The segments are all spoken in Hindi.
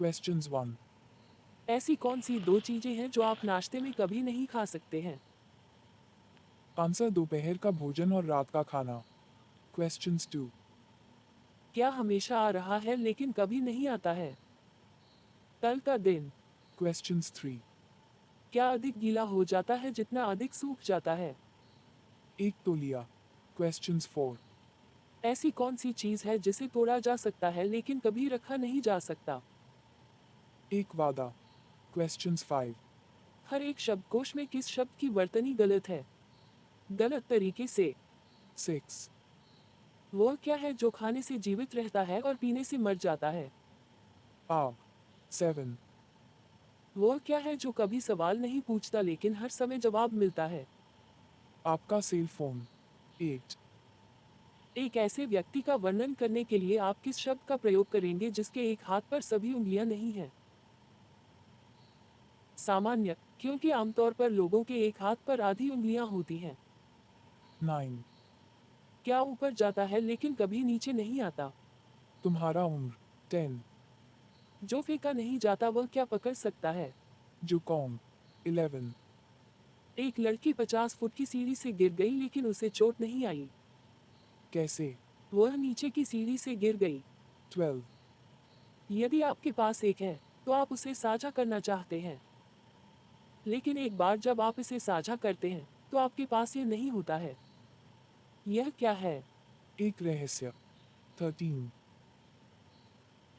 Questions 1. ऐसी कौन सी दो चीजें हैं जो आप नाश्ते में कभी नहीं खा सकते हैं? आंसर दोपहर का भोजन और रात का खाना. Questions 2. क्या हमेशा आ रहा है लेकिन कभी नहीं आता है? कल का दिन। Questions 3. क्या अधिक गीला हो जाता है जितना अधिक सूख जाता है? एक तौलिया. Questions 4. ऐसी कौन सी चीज है जिसे तोड़ा जा सकता है लेकिन कभी रखा नहीं जा सकता? एक वादा. Questions 5. हर एक शब्दकोश में किस शब्द की वर्तनी गलत है? गलत तरीके से। 6. वह क्या है जो खाने से जीवित रहता है और पीने से मर जाता है? आग. 7. वह क्या है जो कभी सवाल नहीं पूछता लेकिन हर समय जवाब मिलता है? आपका सेल फोन. 8. एक ऐसे व्यक्ति का वर्णन करने के लिए आप किस शब्द का प्रयोग करेंगे जिसके एक हाथ पर सभी उंगलियां नहीं हैं? सामान्य, क्योंकि आमतौर पर लोगों के एक हाथ पर आधी उंगलियां होती हैं। 9. क्या ऊपर जाता है लेकिन कभी नीचे नहीं आता? तुम्हारा उम्र. 10. जो फेंका नहीं जाता वह क्या पकड़ सकता है? जुकाम. 11. एक लड़की 50 फुट की सीढ़ी से गिर गई लेकिन उसे चोट नहीं आई। कैसे? वह नीचे की सीढ़ी से गिर गई। 12. यदि आपके पास एक है तो आप उसे साझा करना चाहते हैं, लेकिन एक बार जब आप इसे साझा करते हैं तो आपके पास ये नहीं होता है। यह क्या है? एक रहस्य. 13.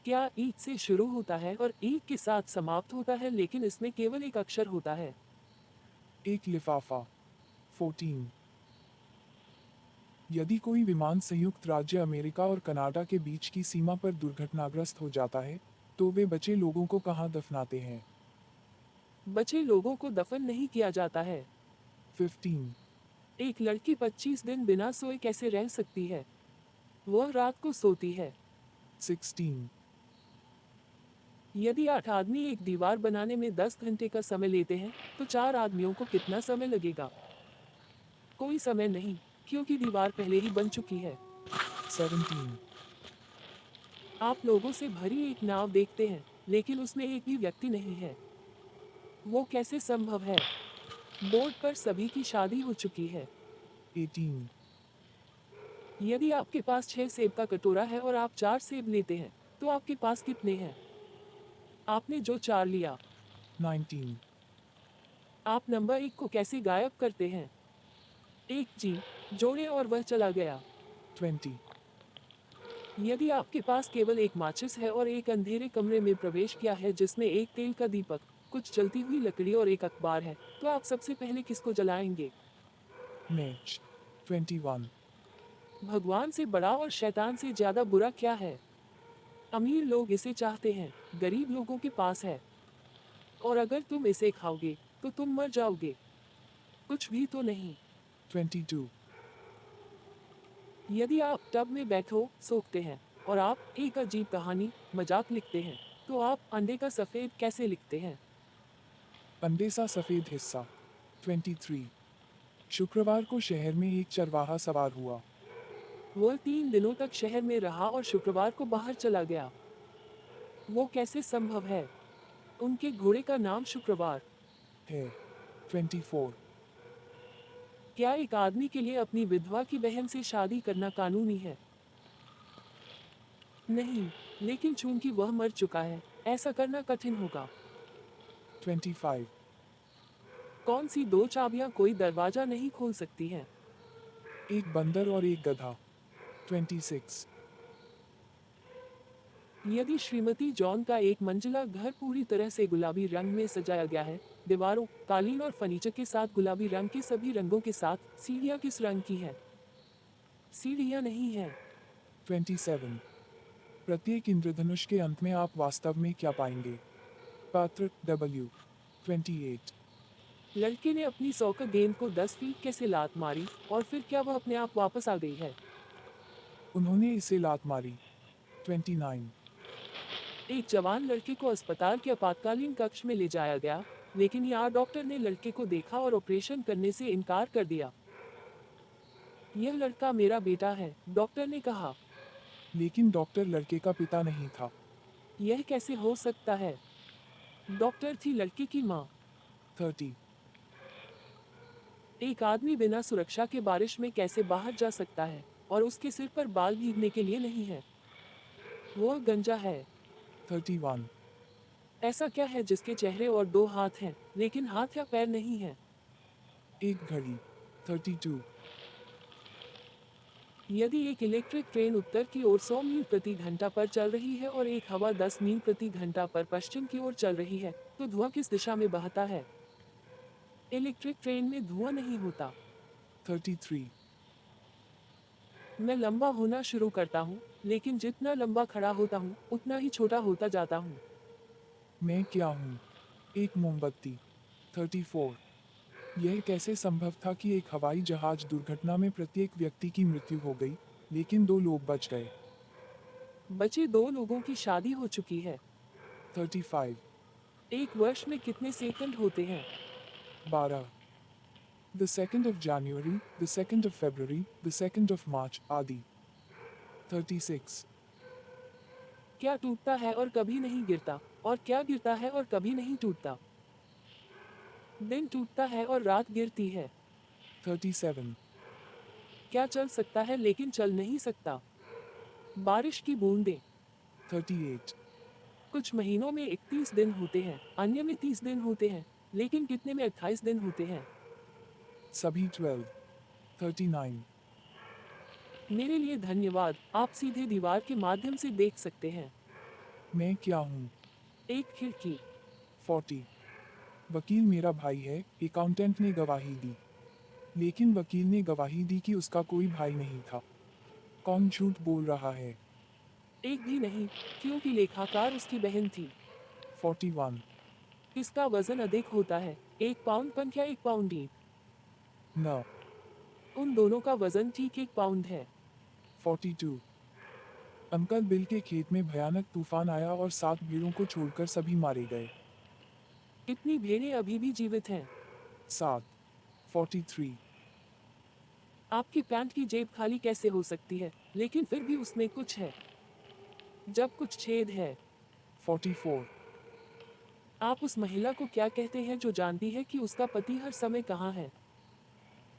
क्या ईद से शुरू होता है और ईद के साथ समाप्त होता है लेकिन इसमें केवल एक अक्षर होता है? एक लिफाफा. 14. यदि कोई विमान संयुक्त राज्य अमेरिका और कनाडा के बीच की सीमा पर दुर्घटनाग्रस्त हो जाता है, तो वे बचे लोगों को कहाँ दफनाते हैं? बचे लोगों को दफन नहीं किया जाता है। 15. एक लड़की 25 दिन बिना सोए कैसे रह सकती है? वह रात को सोती है। 16. यदि 8 आदमी एक दीवार बनाने में 10 घंटे का समय लेते हैं तो 4 आदमियों को कितना समय लगेगा? कोई समय नहीं, क्योंकि दीवार पहले ही बन चुकी है। 17. आप लोगों से भरी एक नाव देखते हैं लेकिन उसमें एक भी व्यक्ति नहीं है। वो कैसे संभव है? बोर्ड पर सभी की शादी हो चुकी है। 18. यदि आपके पास 6 सेब का कटोरा है और आप 4 सेब लेते हैं तो आपके पास कितने हैं? आपने जो 4 लिया। 19. आप नंबर 1 को कैसे गायब करते हैं? एक जी जोड़े और वह चला गया। 20. यदि आपके पास केवल एक माचिस है और एक अंधेरे कमरे में प्रवेश किया है जिसमें एक तेल का दीपक, कुछ जलती हुई लकड़ी और एक अखबार है, तो आप सबसे पहले किसको जलाएंगे? मैच. 21. भगवान से बड़ा और शैतान से ज्यादा बुरा क्या है? अमीर लोग इसे चाहते हैं, गरीब लोगों के पास है। और अगर तुम इसे खाओगे तो तुम मर जाओगे। कुछ भी तो नहीं। 22. यदि आप टब में बैठो सोखते हैं और आप एक अजीब कहानी मजाक लिखते हैं तो आप अंडे का सफेद कैसे लिखते हैं? अंडे सा सफेद हिस्सा. 23. शुक्रवार को शहर में एक चरवाहा सवार हुआ. वह 3 दिनों तक शहर में रहा और शुक्रवार को बाहर चला गया। वो कैसे संभव है? उनके घोड़े का नाम शुक्रवार। है. 24. क्या एक आदमी के लिए अपनी विधवा की बहन से शादी करना कानूनी है? नहीं, लेकिन चूंकि वह मर चुका है, ऐसा करना कठिन होगा। 25. कौन सी दो चाबियां कोई दरवाजा नहीं खोल सकती हैं? एक बंदर और एक गधा. 26. यदि श्रीमती जॉन का एक मंजिला घर पूरी तरह से गुलाबी रंग में सजाया गया है, दीवारों, कालीन और फर्नीचर के साथ गुलाबी रंग के सभी रंगों के साथ, सीढ़ियां किस रंग की हैं? सीढ़ियां नहीं हैं। 27. प्रत्येक इंद्रधनुष के अंत में आप वास्तव में क्या पाएंगे? पात्र. W. 28. लड़के ने अपनी सॉकर गेंद को 10 फीट कैसे लात मारी और फिर क्या वह अपने आप वापस आ गई है? उन्होंने इसे लात मारी. 29. एक जवान लड़के को अस्पताल के आपातकालीन कक्ष में ले जाया गया, लेकिन यहाँ डॉक्टर ने लड़के को देखा और ऑपरेशन करने से इनकार कर दिया। यह लड़का मेरा बेटा है, डॉक्टर ने कहा। लेकिन डॉक्टर लड़के का पिता नहीं था. यह कैसे हो सकता है? डॉक्टर थी लड़की की माँ। 30, एक आदमी बिना सुरक्षा के बारिश में कैसे बाहर जा सकता है और उसके सिर पर बाल भीगने के लिए नहीं है? वो गंजा है। 31, ऐसा क्या है जिसके चेहरे और दो हाथ हैं लेकिन हाथ या पैर नहीं है? एक घड़ी। 32, यदि एक इलेक्ट्रिक ट्रेन उत्तर की ओर 100 मील प्रति घंटा पर चल रही है और एक हवा 10 मील प्रति घंटा पर पश्चिम की ओर चल रही है, तो धुआं किस दिशा में बहता है? इलेक्ट्रिक ट्रेन में धुआं नहीं होता। 33, मैं लंबा होना शुरू करता हूँ, लेकिन जितना लंबा खड़ा होता हूँ, उतना ही छोटा होता जाता हूँ। मैं क्या हूँ? एक मोमबत्ती। 34, यह कैसे संभव था कि एक हवाई जहाज दुर्घटना में प्रत्येक व्यक्ति की मृत्यु हो गई, लेकिन 2 लोग बच गए? बचे दो लोगों की शादी हो चुकी है। 35, एक वर्ष में कितने सेकंड होते हैं? 12, the 2nd of January, the 2nd of February, the 2nd of March, आदि। 36, क्या टूटता है और कभी नहीं गिरता, और क्या गिरता है और कभी नहीं टूटता? दिन टूटता है और रात गिरती है। 37, क्या चल सकता है लेकिन चल नहीं सकता? बारिश की बूंदें। 38, कुछ महीनों में 31 दिन होते हैं, अन्य में 30 दिन होते हैं, लेकिन कितने में 28 दिन होते हैं? सभी 12, 39, मेरे लिए धन्यवाद, आप सीधे दीवार के माध्यम से देख सकते हैं। मैं क्या हूँ? एक खिड़की। 40, वकील मेरा भाई है, अकाउंटेंट ने गवाही दी। लेकिन वकील ने गवाही दी कि उसका कोई भाई नहीं था। कौन झूठ बोल रहा है? एक भी नहीं, क्योंकि लेखाकार उसकी बहन थी। 41, किसका वजन अधिक होता है, 1 पाउंड या 1 पाउंड ईंट? न। उन दोनों का वजन ठीक 1 पाउंड है। 42, अंकल बिल के खेत में भयानक तूफान आया और 7 भेड़ों को छोड़कर सभी मारे गए। कितनी भेड़ें अभी भी जीवित हैं? 7, 43, आपकी पैंट की जेब खाली कैसे हो सकती है, लेकिन फिर भी उसमें कुछ है? जब कुछ छेद है। 44, आप उस महिला को क्या कहते हैं जो जानती है कि उसका पति हर समय कहाँ है?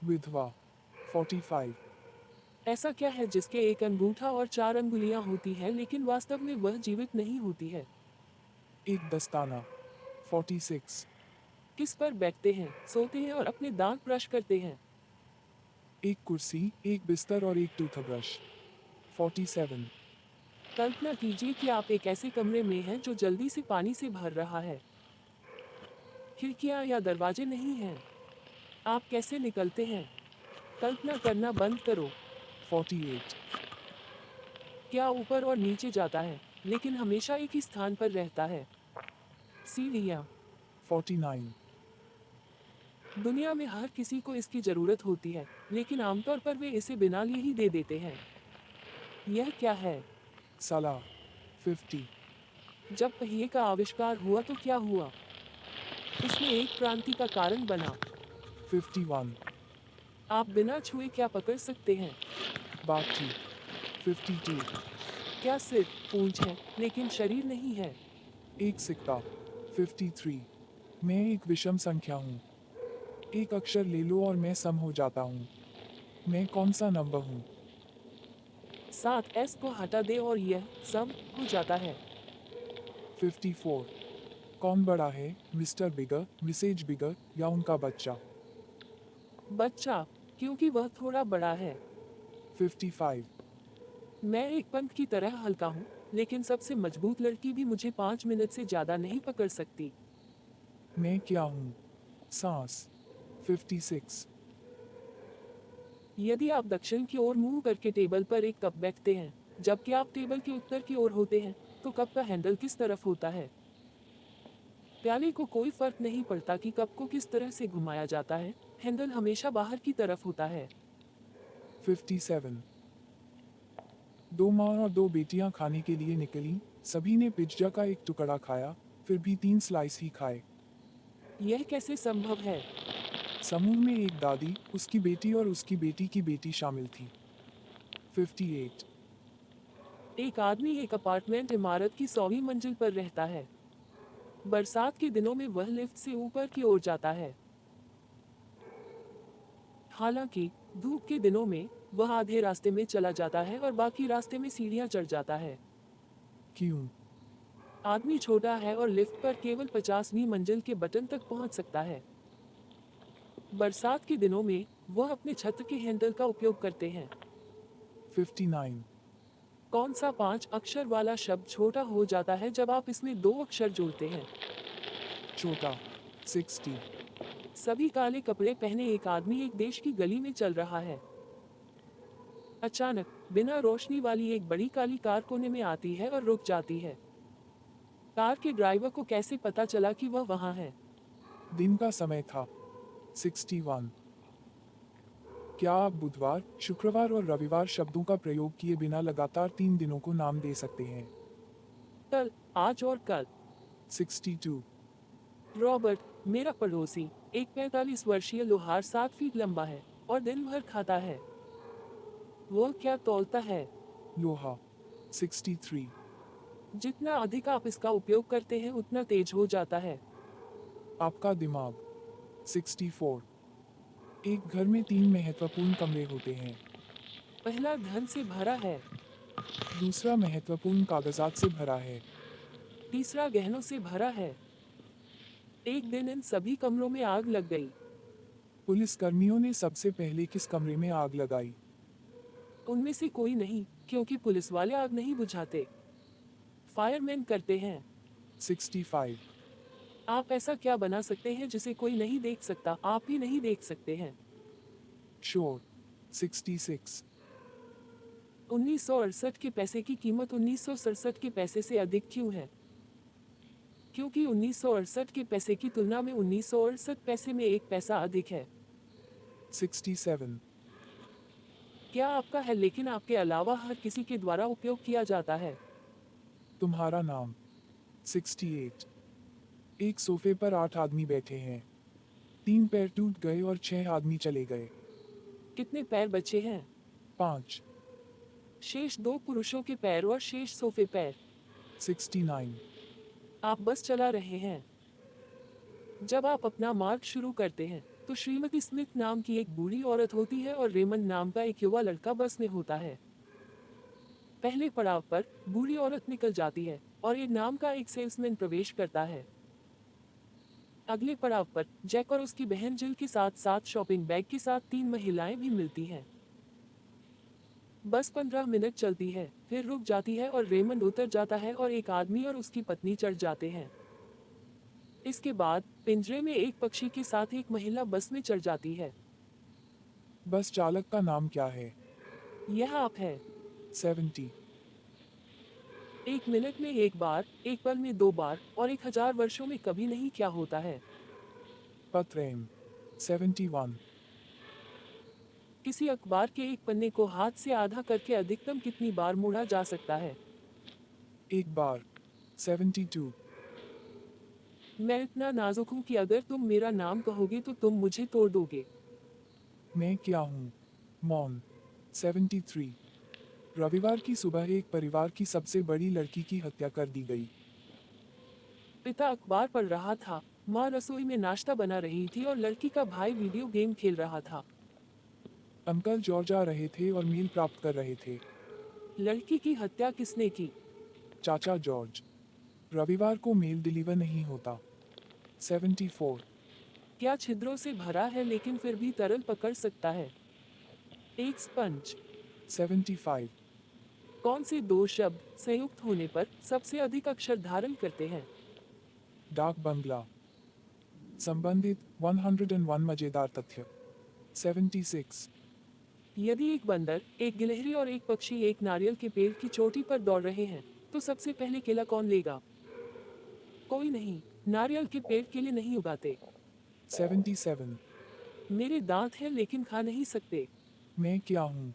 विधवा। 45, ऐसा क्या है जिसके एक अंगूठा और 4 अंगुलियां होती हैं लेकिन वास्तव में वह जीवित नहीं होती है? एक दस्ताना। 46, किस पर बैठते हैं, सोते हैं और अपने दांत ब्रश करते हैं? एक कुर्सी, एक बिस्तर और एक टूथब्रश। 47, कल्पना कीजिए कि आप एक ऐसे कमरे में हैं जो जल्दी से पानी से भर रहा है। खिड़कियां या दरवाजे नहीं हैं। आप कैसे निकलते हैं? कल्पना करना बंद करो। 48, क्या ऊपर और नीचे जाता है, लेकिन हमेशा एक ही स्थान पर रहता है? सीढ़ियाँ। 49, दुनिया में हर किसी को इसकी जरूरत होती है, लेकिन आमतौर पर वे इसे बिना लिए ही दे देते हैं। यह क्या है? साला। 50, जब पहिए का आविष्कार हुआ तो क्या हुआ? इसने एक क्रांति का कारण बना। 51, आप बिना छुए क्या पकड़ सकते हैं? बाथी। 52, क्या सिर्फ पूंछ है, लेकिन शरीर नहीं है? एक सिक्का। 53, मैं एक विषम संख्या हूँ। एक अक्षर ले लो और मैं सम हो जाता हूँ। मैं कौन सा नंबर हूँ? 7 S को हटा दे और यह सम हो जाता है। 54, कौन बड़ा है, मिस्टर बिगर, मिसेज बिगर या उनका बच्चा? बच्चा, क्योंकि वह थोड़ा बड़ा है। 55, मैं एक पंख की तरह हल्का हूँ, लेकिन सबसे मजबूत लड़की भी मुझे 5 मिनट से ज्यादा नहीं पकड़ सकती। मैं क्या हूँ? सांस। 56, यदि आप दक्षिण की ओर मुंह करके टेबल पर एक कप बैठते हैं, जबकि आप टेबल के उत्तर की ओर होते हैं, तो कप का हैंडल किस तरफ होता है? प्याले को कोई फर्क नहीं पड़ता कि कप को किस तरह से घुमाया जाता है, हैंडल हमेशा बाहर की तरफ होता है। 57, 2 माँ और 2 बेटियां खाने के लिए निकलीं, सभी ने पिज्जा का एक टुकड़ा खाया, फिर भी 3 स्लाइस ही खाए। यह कैसे संभव है? समूह में एक दादी, उसकी बेटी और उसकी बेटी की बेटी शामिल थी। 58, एक आदमी एक अपार्टमेंट इमारत की 100वीं मंजिल पर रहता है। बरसात के दिनों में वह लिफ्ट से ऊपर की ओर जाता है। हालांकि धूप के दिनों में वह आधे रास्ते में चला जाता है और बाकी रास्ते में सीढ़ियां चढ़ जाता है। क्यों? आदमी छोटा है और लिफ्ट पर केवल 50वीं मंजिल के बटन तक पहुंच सकता है। बरसात के दिनों में वह अपने छत के हैंडल का उपयोग करते हैं। 59, कौन सा 5 अक्षर वाला शब्द छोटा हो जाता है जब आप इसमें 2 अक्षर जोड़ते हैं? छोटा। 60, सभी काले कपड़े पहने एक आदमी एक देश की गली में चल रहा है। अचानक बिना रोशनी वाली एक बड़ी काली कार कोने में आती है और रुक जाती है। कार के ड्राइवर को कैसे पता चला कि वह वहां है? दिन का समय था। 61, क्या आप बुधवार, शुक्रवार और रविवार शब्दों का प्रयोग किए बिना लगातार 3 दिनों को नाम दे सकते हैं? कल, आज और कल। 62, रॉबर्ट, मेरा पड़ोसी, एक 45 वर्षीय लोहार 7 फीट लंबा है और दिन भर खाता है। वह क्या तौलता है? लोहा। 63, जितना अधिक आप इसका उपयोग करते हैं उतना तेज हो जाता है। आपका दिमाग। 64, एक घर में 3 महत्वपूर्ण कमरे होते हैं। पहला धन से भरा है। दूसरा महत्वपूर्ण कागजात से भरा है। तीसरा गहनों से भरा है। एक दिन इन सभी कमरों में आग लग गई। पुलिसकर्मियों ने सबसे पहले किस कमरे में आग लगाई? उनमें से कोई नहीं, क्योंकि पुलिस वाले आग नहीं बुझाते, फायरमैन करते हैं। 65, आप ऐसा क्या बना सकते हैं जिसे कोई नहीं देख सकता, आप ही नहीं देख सकते हैं? शोर। 66, 1968 के पैसे की कीमत 1967 के पैसे से अधिक क्यों है? क्योंकि 1968 के पैसे की तुलना में 1968 पैसे में 1 पैसा अधिक है। 67, क्या आपका है लेकिन आपके अलावा हर किसी के द्वारा उपयोग किया जाता है? तुम्हारा नाम। 68, एक सोफे पर 8 आदमी बैठे हैं। 3 पैर टूट गए और 6 आदमी चले गए। कितने पैर बचे हैं? 5, शेष 2 पुरुषों के पैर और शेष सोफे पैर। 69, आप बस चला रहे हैं। जब आप अपना मार्ग शुरू करते हैं तो श्रीमती स्मिथ नाम की एक बूढ़ी औरत होती है और रेमंड नाम का एक युवा लड़का बस में होता है। पहले पड़ाव पर बूढ़ी औरत निकल जाती है और एक नाम का एक सेल्समैन प्रवेश करता है। अगले पड़ाव पर जैक और उसकी बहन जिल के साथ साथ शॉपिंग बैग के साथ 3 महिलाएं भी मिलती हैं। बस 15 मिनट चलती है, फिर रुक जाती है और रेमंड उतर जाता है और एक आदमी और उसकी पत्नी चढ़ जाते हैं। इसके बाद पिंजरे में एक पक्षी के साथ एक महिला बस में चढ़ जाती है। बस चालक का नाम क्या है? यह आप है। 70, 1 मिनट में एक बार, एक पल में 2 बार और 1000 वर्षों में कभी नहीं क्या होता है? पत्रेम। 71, किसी अखबार के एक पन्ने को हाथ से आधा करके अधिकतम कितनी बार मोड़ा जा सकता है? एक बार। 72, मैं इतना नाजुक हूँ कि अगर तुम मेरा नाम कहोगे तो तुम मुझे तोड़ दोगे। मैं क्या हूँ? मौन। 73, रविवार की सुबह एक परिवार की सबसे बड़ी लड़की की हत्या कर दी गई। पिता अखबार पढ़ रहा था, माँ रसोई में नाश्ता बना रही थी और लड़की का भाई वीडियो गेम खेल रहा था। अंकल जॉर्ज आ रहे थे और मेल प्राप्त कर रहे थे। लड़की की हत्या किसने की? चाचा जॉर्ज। रविवार को मेल डिलीवर नहीं होता। 74, क्या छिद्रों से भरा है लेकिन फिर भी तरल पकड़ सकता है? एक स्पंज। 75, कौन से 2 शब्द संयुक्त होने पर सबसे अधिक अक्षर धारण करते हैं? डाक बंगला। संबंधित 101 मजेदार तथ्य। 76, यदि एक बंदर, एक गिलहरी और एक पक्षी एक नारियल के पेड़ की चोटी पर दौड़ रहे हैं, तो सबसे पहले केला कौन लेगा? कोई नहीं, नारियल के पेड़ केले नहीं उगाते। 77, मेरे दांत हैं लेकिन खा नहीं सकते। मैं क्या हूँ?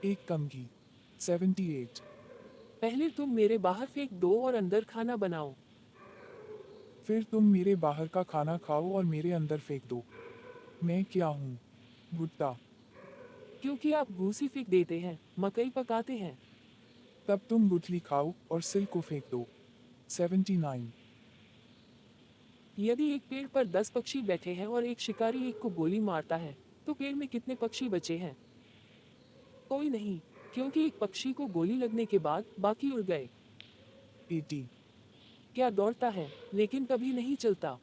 एक कंघी। 78, पहले तुम मेरे बाहर फेंक दो और अंदर खाना बनाओ। फिर तुम मेरे बाहर का खाना खाओ और मेरे अंदर फेंक दो। मैं क्या हूँ? भुट्टा। क्योंकि आप भूसी फेंक देते हैं, मकई पकाते हैं। तब तुम गुठली खाओ और सिल को फेंक दो। 79. यदि एक पेड़ पर 10 पक्षी बैठे हैं और एक शिकारी एक को गोली मारता है, तो पेड़ में कितने पक्षी बचे हैं? कोई नहीं, क्योंकि एक पक्षी को गोली लगने के बाद बाकी उड़ गए। 80. क्या दौड़ता है, लेकिन कभी नहीं चलता?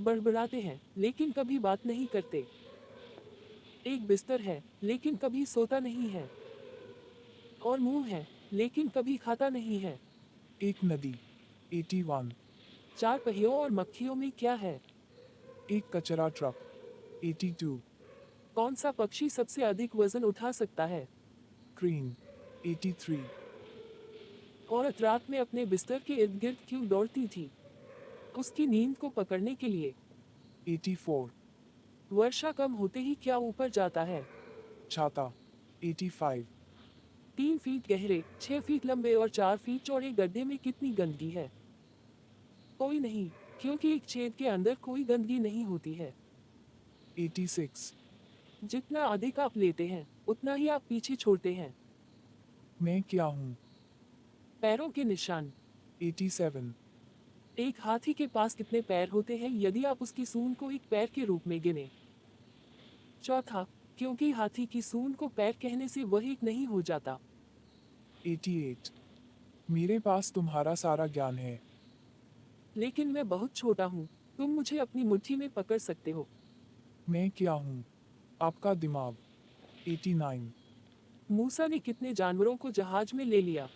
बड़बड़ाते हैं, लेकिन कभी बात नहीं करते। एक बिस्तर है, लेकिन कभी सोता नहीं है। और मुंह है, लेकिन कभी खाता नहीं है। एक नदी। 81. चार पहियों और मक्खियों में क्या है? एक कचरा ट्रक। 82. कौन सा पक्षी सबसे अधिक वजन उठा सकता है? क्रेन। 83. औरत रात में अपने बिस्तर के इर्द गिर्द क्यों दौड़ती थी? उसकी नींद को पकड़ने के लिए। 84. वर्षा कम होते ही क्या ऊपर जाता है? छाता। 85. 3 फीट गहरे, 6 फीट लंबे और 4 फीट चौड़े गड्ढे में कितनी गंदगी है? कोई नहीं, क्योंकि एक छेद के अंदर कोई गंदगी नहीं होती है। 86. जितना अधिक आप लेते हैं, उतना ही आप पीछे छोड़ते हैं। मैं क्या हूँ? पैरों के निशान। 87. एक हाथी के पास कितने पैर होते हैं यदि आप उसकी सूंड को एक पैर के रूप में गिने? चौथा, क्योंकि हाथी की सूंड को पैर कहने से वह एक नहीं हो जाता। 88. मेरे पास तुम्हारा सारा ज्ञान है। लेकिन मैं बहुत छोटा हूँ, तुम मुझे अपनी मुट्ठी में पकड़ सकते हो। मैं क्या हूँ? आपका दिमाग। 89. मूसा ने कितने जानवरों को जहाज में ले लिया?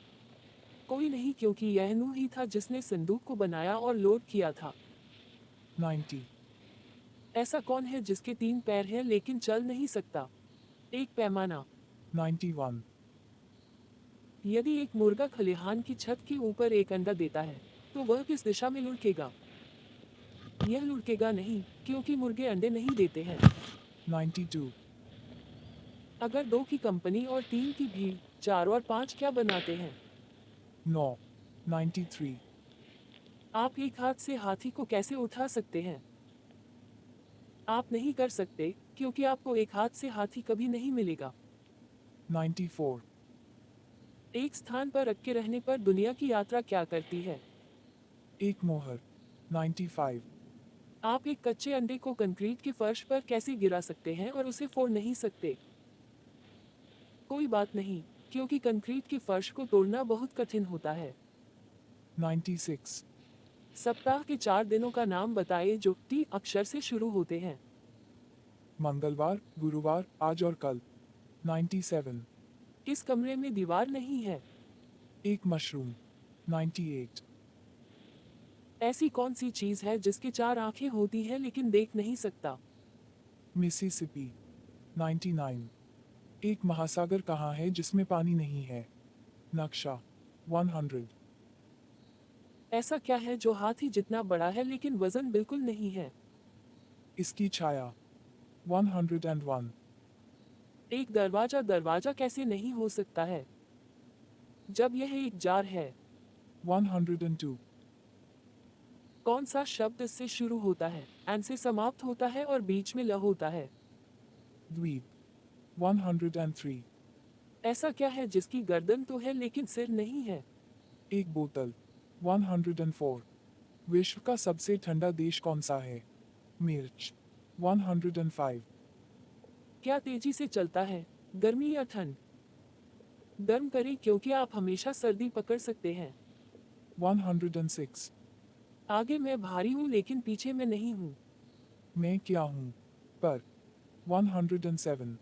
कोई नहीं, क्योंकि यह नूह ही था जिसने संदूक को बनाया और लोड किया था। 90. ऐसा कौन है जिसके 3 पैर हैं लेकिन चल नहीं सकता? एक पैमाना। 91. यदि एक मुर्गा खलिहान की छत के ऊपर एक अंडा देता है, तो वह किस दिशा में लुढ़केगा? यह लुढ़केगा नहीं, क्योंकि मुर्गे अंडे नहीं देते हैं। 92. अगर 2 की कंपनी और 3 की भीड़, 4 और 5 क्या बनाते हैं? 9. 93. आप एक हाथ से हाथी को कैसे उठा सकते हैं? आप नहीं कर सकते, क्योंकि आपको एक हाथ से हाथी कभी नहीं मिलेगा। 94. एक स्थान पर अटके रहने पर दुनिया की यात्रा क्या करती है? एक मोहर। 95. आप एक कच्चे अंडे को कंक्रीट के फर्श पर कैसे गिरा सकते हैं और उसे फोड़ नहीं सकते? कोई बात नहीं, क्योंकि कंक्रीट के फर्श को तोड़ना बहुत कठिन होता है। 96. सप्ताह के 4 दिनों का नाम बताइए जो टी अक्षर से शुरू होते हैं। मंगलवार, गुरुवार, आज और कल। 97. इस कमरे में दीवार नहीं है। एक मशरूम। 98. ऐसी कौन सी चीज़ है जिसके 4 आंखें होती हैं लेकिन देख नहीं सकता? मिसिसिपी। 99. एक महासागर कहाँ है जिसमें पानी नहीं है? नक्शा। 100. ऐसा क्या है जो हाथी जितना बड़ा है लेकिन वजन बिल्कुल नहीं है? इसकी छाया। 101. एक दरवाजा दरवाजा कैसे नहीं हो सकता है जब यह एक जार है? 102. कौन सा शब्द इससे शुरू होता है, एन से समाप्त होता है और बीच में ल होता है? द्वीप। 103. ऐसा क्या है जिसकी गर्दन तो है लेकिन सिर नहीं है? एक बोतल। 104. विश्व का सबसे ठंडा देश कौन सा है? मिर्च। 105. क्या तेजी से चलता है, गर्मी या ठंड? गर्म करें क्योंकि आप हमेशा सर्दी पकड़ सकते हैं। 106. आगे मैं भारी हूँ लेकिन पीछे मैं नहीं हूँ। मैं क्या हूँ? पर। 107.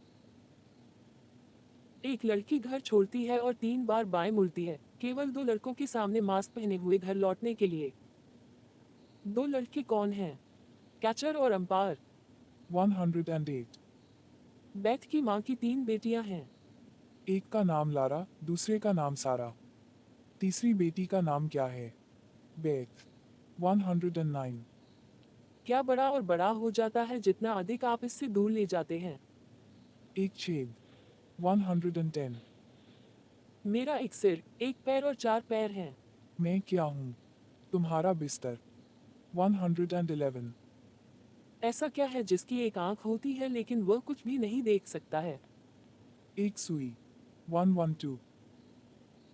एक लड़की घर छोड़ती है और 3 बार बाएं मुड़ती है, केवल 2 लड़कों के सामने मास्क पहने हुए घर लौटने के लिए। 2 लड़के कौन हैं? कैचर और अंपायर। 108. बेथ की माँ की 3 बेटियां हैं। एक का नाम लारा, दूसरे का नाम सारा। तीसरी बेटी का नाम क्या है? बेथ। 109. क्या बड़ा और बड़ा हो जाता है जितना अधिक आप इससे दूर ले जाते हैं? एक छेद। 110. मेरा एक सिर, एक पैर और 4 पैर हैं। मैं क्या हूँ? तुम्हारा बिस्तर। 111. ऐसा क्या है जिसकी एक आंख होती है लेकिन वह कुछ भी नहीं देख सकता है? एक सुई। 112.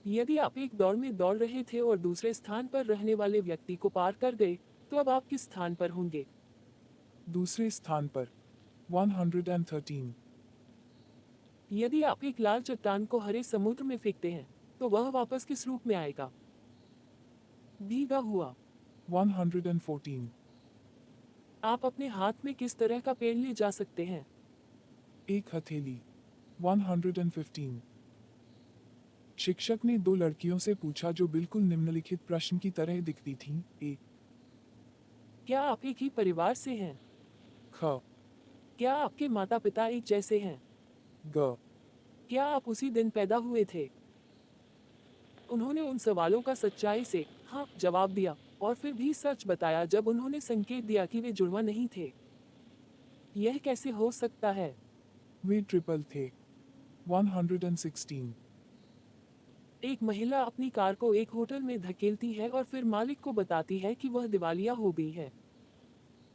यदि आप एक दौड़ में दौड़ रहे थे और दूसरे स्थान पर रहने वाले व्यक्ति को पार कर गए, तो अब आप किस स्थान पर होंगे? दूसरे स्थान पर 113। यदि आप एक लाल चट्टान को हरे समुद्र में फेंकते हैं, तो वह वापस किस रूप में आएगा? भीगा हुआ। 114। आप अपने हाथ में किस तरह का पेड़ ले जा सकते हैं? एक हथेली 115। शिक्षक ने दो लड़कियों से पूछा जो बिल्कुल निम्नलिखित प्रश्न की तरह दिखती थीं। ए। क्या आप एक ही परिवार से हैं? ख। क्या आपके माता पिता एक जैसे हैं? ग। क्या आप उसी दिन पैदा हुए थे? उन्होंने उन सवालों का सच्चाई से हाँ जवाब दिया और फिर भी सच बताया जब उन्होंने संकेत दिया कि वे जुड़वा नहीं थे। यह कैसे हो सकता है? वे ट्रिपल थे 116। एक महिला अपनी कार को एक होटल में धकेलती है और फिर मालिक को बताती है कि वह दिवालिया हो गई है।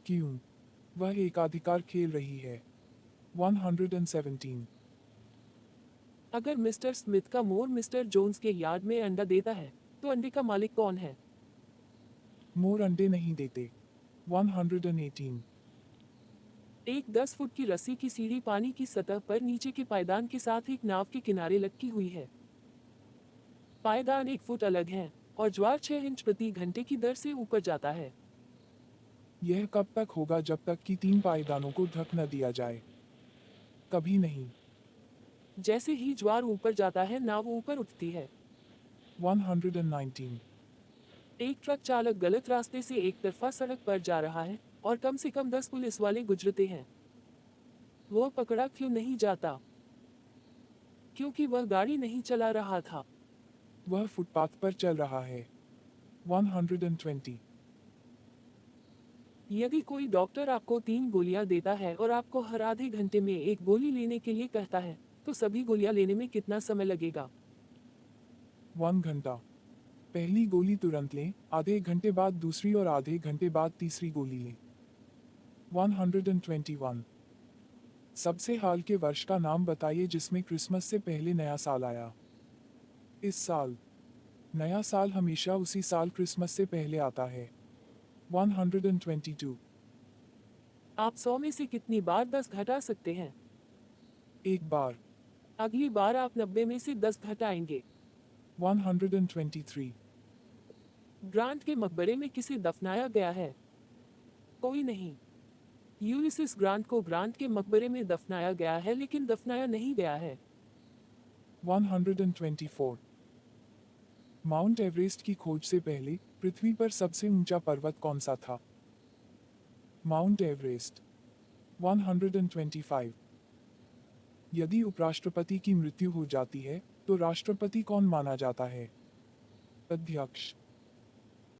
क्यों? वह एकाधिकार खेल रही है 117। अगर मिस्टर स्मिथ का मोर मिस्टर जोन्स के यार्ड में अंडा देता है, तो अंडे का मालिक कौन है? मोर अंडे नहीं देते 118। एक 10 फुट की रस्सी की सीढ़ी पानी की सतह पर नीचे के पायदान के साथ एक नाव के किनारे लटकी हुई है। पायदान 1 फुट अलग है और ज्वार 6 इंच प्रति घंटे की दर से ऊपर जाता है। यह कब तक होगा जब तक कि 3 पायदानों को ढक न दिया जाए? कभी नहीं। जैसे ही ज्वार ऊपर जाता है नाव ऊपर उठती है। 119। एक ट्रक चालक गलत रास्ते से एक तरफा सड़क पर जा रहा है और कम से कम 10 पुलिस वाले गुजरते हैं। वह पकड़ा क्यों नहीं जाता? क्योंकि वह गाड़ी नहीं चला रहा था। वह फुटपाथ पर चल रहा है 120। यदि कोई डॉक्टर आपको 3 गोलियां देता है और आपको हर आधे घंटे में एक गोली लेने के लिए कहता है, तो सभी गोलियां लेने में कितना समय लगेगा? 1 घंटा। पहली गोली तुरंत लें, आधे घंटे बाद दूसरी और आधे घंटे बाद तीसरी गोली लें 121। सबसे हाल के वर्ष का नाम बताइए जिसमें क्रिसमस से पहले नया साल आया। इस साल। नया साल हमेशा उसी साल क्रिसमस से पहले आता है 122। आप 100 में से कितनी बार 10 घटा सकते हैं? एक बार। अगली बार आप 90 में से 10 घटाएंगे। 123। ग्रांट के मकबरे में किसे दफनाया गया है? कोई नहीं। यूलिसिस ग्रांट को ग्रांट के मकबरे में दफनाया गया है लेकिन दफनाया नहीं गया है। 124। माउंट एवरेस्ट की खोज से पहले पृथ्वी पर सबसे ऊंचा पर्वत कौन सा था? Mount Everest 125। यदि उपराष्ट्रपति की मृत्यु हो जाती है तो राष्ट्रपति कौन माना जाता है? अध्यक्ष